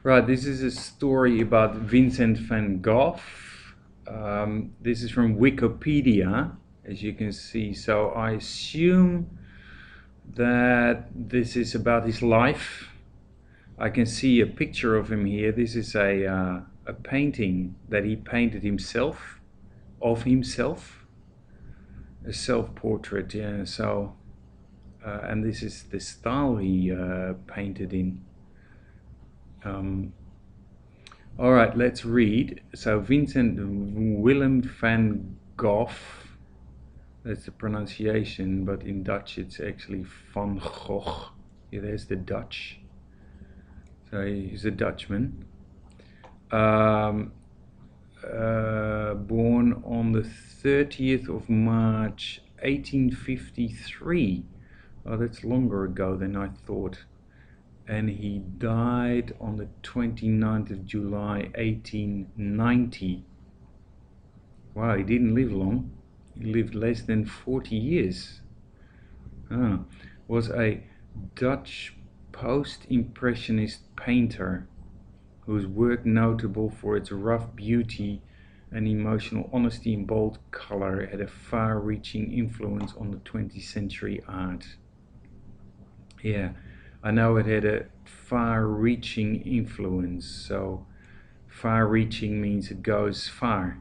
Right, this is a story about Vincent van Gogh. This is from Wikipedia, as you can see. So I assume that this is about his life. I can see a picture of him here. This is a painting that he painted himself, of himself, a self-portrait. Yeah. So, and this is the style he painted in. All right, let's read. So Vincent Willem van Gogh, that's the pronunciation, but in Dutch it's actually Van Gogh. Yeah, there's the Dutch. So he's a Dutchman. Born on the 30th of March 1853. Oh, that's longer ago than I thought. And he died on the 29th of July 1890. Wow, he didn't live long. He lived less than 40 years. Was a Dutch post-impressionist painter whose work notable for its rough beauty and emotional honesty in bold color had a far-reaching influence on the 20th century art. Yeah, I know it had a far-reaching influence. So far-reaching means it goes far,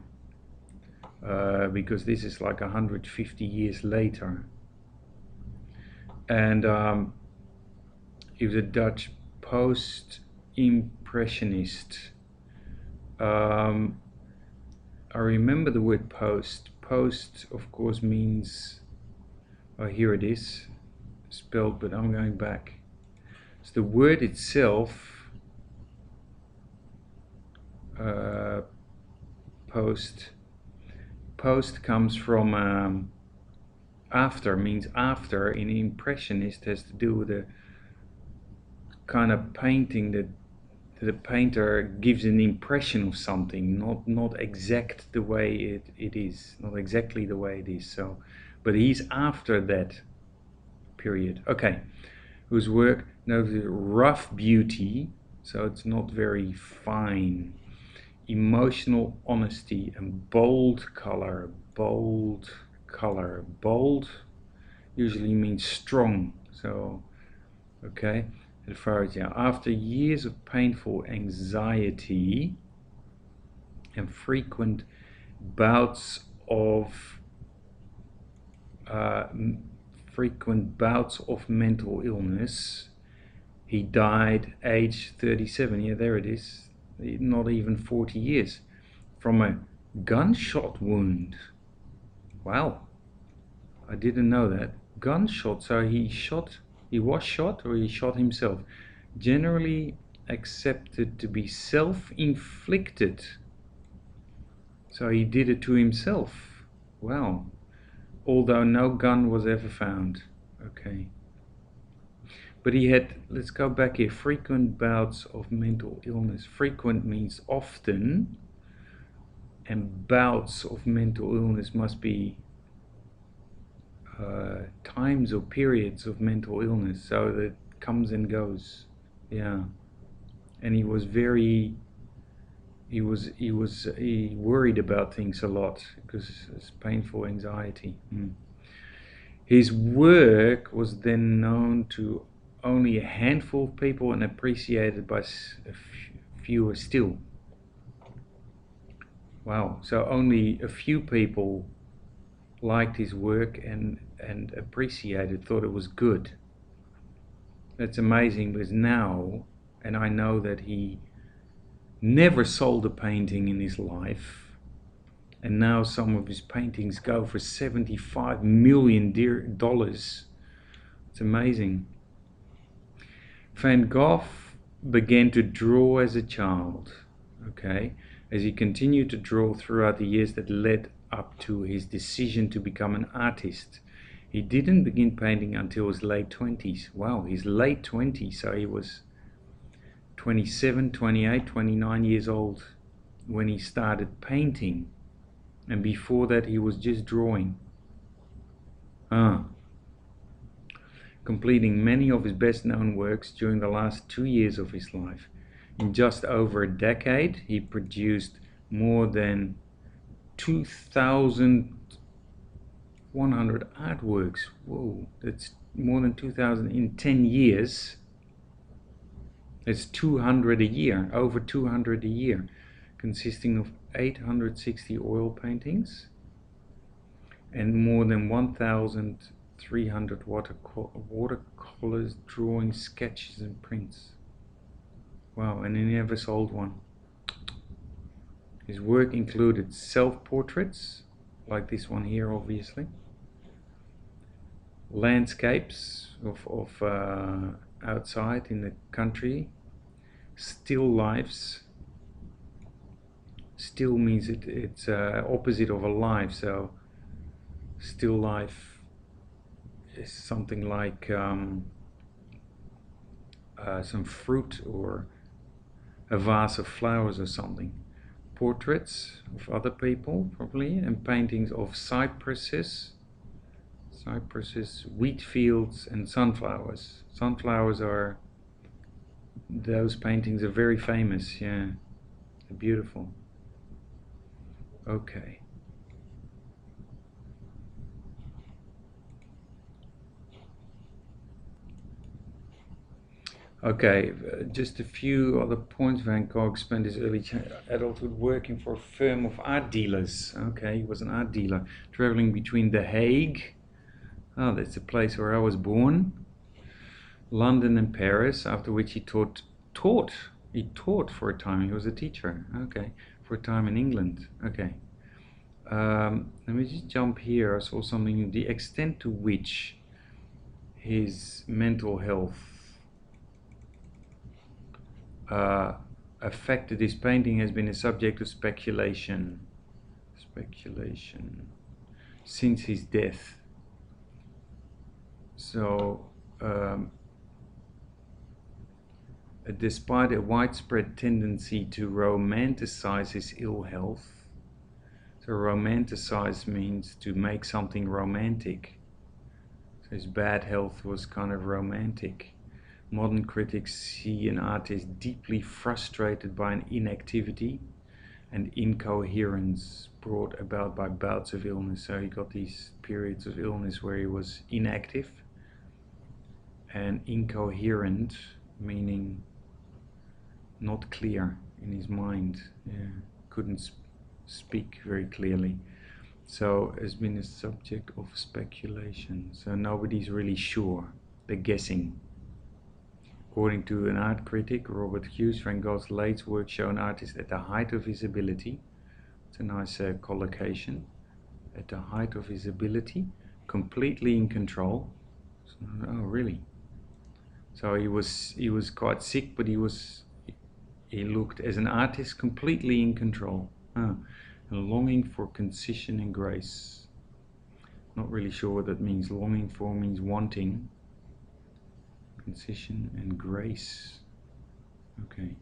because this is like 150 years later. And he was a Dutch post-impressionist. I remember the word post. Post, of course, means, oh, here it is, spelled, but I'm going back. So the word itself, post comes from after, means after. In impressionist has to do with a kind of painting that the painter gives an impression of something, not exact the way it is, not exactly the way it is. So, but he's after that period. Okay, whose work noted rough beauty, so it's not very fine, emotional honesty, and bold color. Bold usually means strong. So, okay. After years of painful anxiety and frequent bouts of mental illness, he died aged 37. Yeah, there it is. Not even 40 years. From a gunshot wound. Wow. I didn't know that. Gunshot. So he was shot, or he shot himself. Generally accepted to be self-inflicted. So he did it to himself. Wow. Although no gun was ever found. Okay. But he had, let's go back here, frequent bouts of mental illness. Frequent means often, and bouts of mental illness must be times or periods of mental illness, so that comes and goes. Yeah. And he was very, he worried about things a lot because it's painful anxiety. His work was then known to only a handful of people and appreciated by fewer still. Wow. So only a few people liked his work and appreciated, thought it was good. That's amazing, because now, and I know that he never sold a painting in his life, and now some of his paintings go for $75 million. It's amazing. Van Gogh began to draw as a child, okay, as he continued to draw throughout the years that led up to his decision to become an artist. He didn't begin painting until his late 20s. Wow, his late 20s, so he was 27, 28, 29 years old when he started painting. And before that he was just drawing. Completing many of his best known works during the last 2 years of his life. In just over a decade, he produced more than 2,100 artworks. Whoa, that's more than 2,000 in 10 years. It's 200 a year, over 200 a year, consisting of 860 oil paintings and more than 1,300 watercolors, drawings, sketches and prints. Wow, and he never sold one. His work included self-portraits, like this one here obviously, landscapes of outside in the country, still lifes. Still means it's opposite of alive, so still life is something like some fruit or a vase of flowers or something. Portraits of other people probably, and paintings of cypresses, wheat fields and sunflowers. Sunflowers are, those paintings are very famous, yeah, they're beautiful. Okay. Okay, just a few other points. Van Gogh spent his early adulthood working for a firm of art dealers. Okay, he was an art dealer, traveling between The Hague, oh, that's the place where I was born, London and Paris, after which he taught for a time. He was a teacher, okay, for a time in England. Okay. Let me just jump here. I saw something, the extent to which his mental health affected his painting has been a subject of speculation since his death. So despite a widespread tendency to romanticize his ill health, so romanticize means to make something romantic, so his bad health was kind of romantic. Modern critics see an artist deeply frustrated by an inactivity and incoherence brought about by bouts of illness. So he got these periods of illness where he was inactive, and incoherent meaning not clear in his mind, couldn't speak very clearly. So has been a subject of speculation. So nobody's really sure, they're guessing. According to an art critic, Robert Hughes, Van Gogh's late work show an artist at the height of his ability. It's a nice collocation. At the height of his ability, completely in control. So, oh, really? So he was quite sick, but he looked as an artist completely in control. And longing for concision and grace. Not really sure what that means. Longing for means wanting. Concision and grace. Okay.